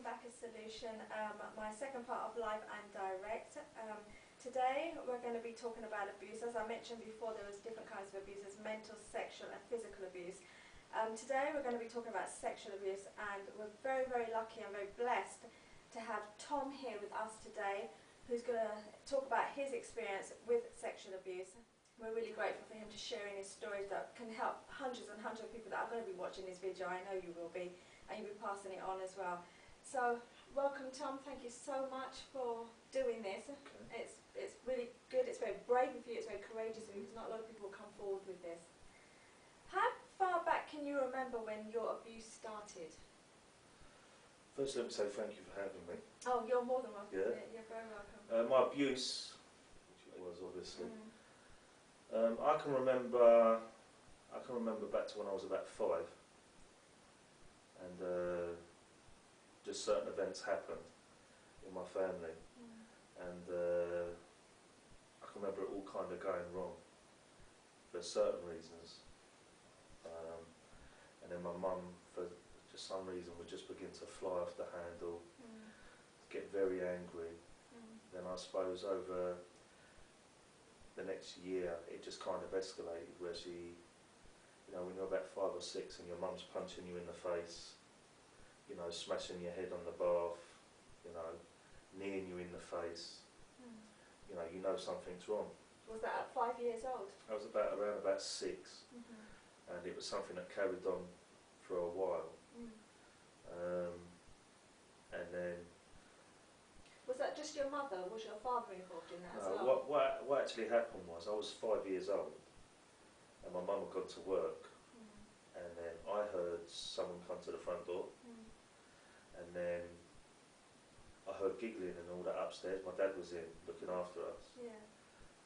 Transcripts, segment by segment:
back as Solution, my second part of Live and Direct. Today we're going to be talking about abuse. As I mentioned before, there was different kinds of abuse. There's mental, sexual and physical abuse. Today we're going to be talking about sexual abuse, and we're very, very lucky and very blessed to have Tom here with us today, who's going to talk about his experience with sexual abuse. We're really grateful for him to sharing his stories that can help hundreds and hundreds of people that are going to be watching this video. I know you will be, and you'll be passing it on as well. So, welcome Tom, thank you so much for doing this. Okay. It's really good, it's very brave of you, it's very courageous of you, because not a lot of people will come forward with this. How far back can you remember when your abuse started? First, let me say thank you for having me. Oh, you're more than welcome. Yeah. You're very welcome. My abuse, which it was obviously, I can remember back to when I was about 5, and just certain events happened in my family, and I can remember it all kind of going wrong for certain reasons, and then my mum, for just some reason, would just begin to fly off the handle, get very angry. Then I suppose over the next year it just kind of escalated, where she, you know, when you're about 5 or 6 and your mum's punching you in the face, you know, smashing your head on the bath, you know, kneeing you in the face, you know something's wrong. Was that at 5 years old? I was around about 6, and it was something that carried on for a while. And then, was that just your mother? Was your father involved in that as well? What actually happened was, I was 5 years old and my mum had gone to work, and then I heard someone come to the front door, and then I heard giggling and all that upstairs. My dad was in looking after us. Yeah.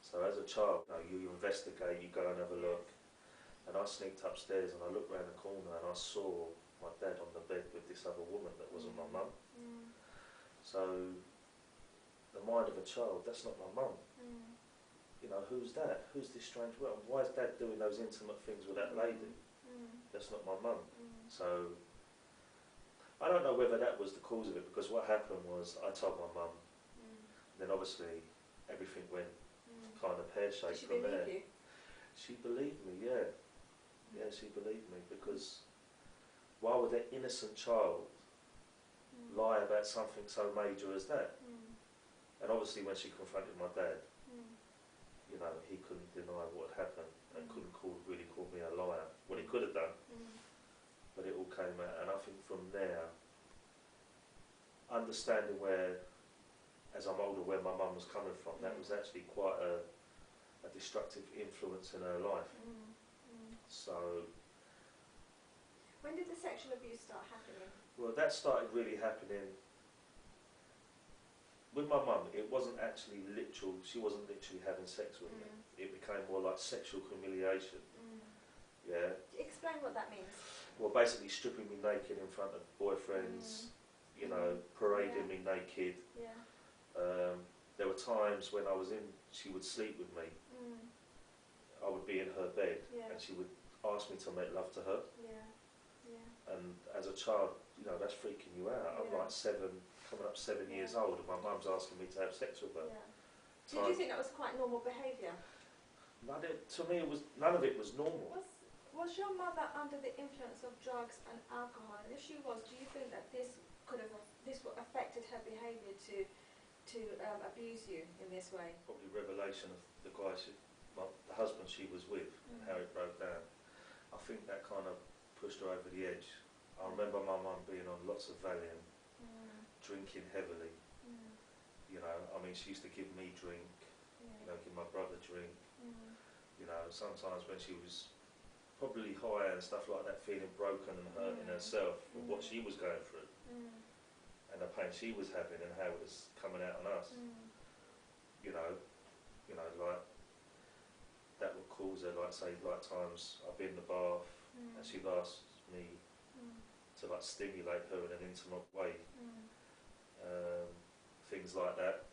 So as a child, you investigate, you go and have a look, and I sneaked upstairs and I looked round the corner and I saw my dad on the bed with this other woman that wasn't my mum. So the mind of a child, that's not my mum. You know, who's that? Who's this strange woman? Why is Dad doing those intimate things with that lady? That's not my mum. So I don't know whether that was the cause of it, because what happened was I told my mum. Then obviously everything went kind of pear-shaped from there. Did she believe you? She believed me, yeah. Yeah, she believed me, because why would an innocent child lie about something so major as that? And obviously when she confronted my dad, you know, he couldn't deny what had happened, and couldn't really call me a liar. Well, he could have done, but it all came out. And I think from there, understanding where, as I'm older, where my mum was coming from, that was actually quite a destructive influence in her life. So, when did the sexual abuse start happening? Well, that started really happening with my mum. It wasn't actually literal, she wasn't literally having sex with me. It became more like sexual humiliation. Yeah. Explain what that means. Well, basically stripping me naked in front of boyfriends, you know, parading me naked. There were times when I was in, she would sleep with me. I would be in her bed, and she would ask me to make love to her. And as a child, you know, that's freaking you out. I'm like 7, coming up 7 years old, and my mum's asking me to have sex with her. Did you think that was quite normal behaviour? To me, none of it was normal. Was your mother under the influence of drugs and alcohol? And if she was, do you think that this affected her behaviour to abuse you in this way? Probably revelation of the guy, the husband she was with, and how it broke down. I think that kind of pushed her over the edge. I remember my mum being on lots of Valium, drinking heavily. You know, I mean, she used to give me drink, you know, give my brother drink. You know, sometimes when she was probably high and stuff like that, feeling broken and hurting herself with what she was going through, and the pain she was having and how it was coming out on us. You know, like that would cause her, like say, like times I'd be in the bath and she'd ask me to like stimulate her in an intimate way, things like that.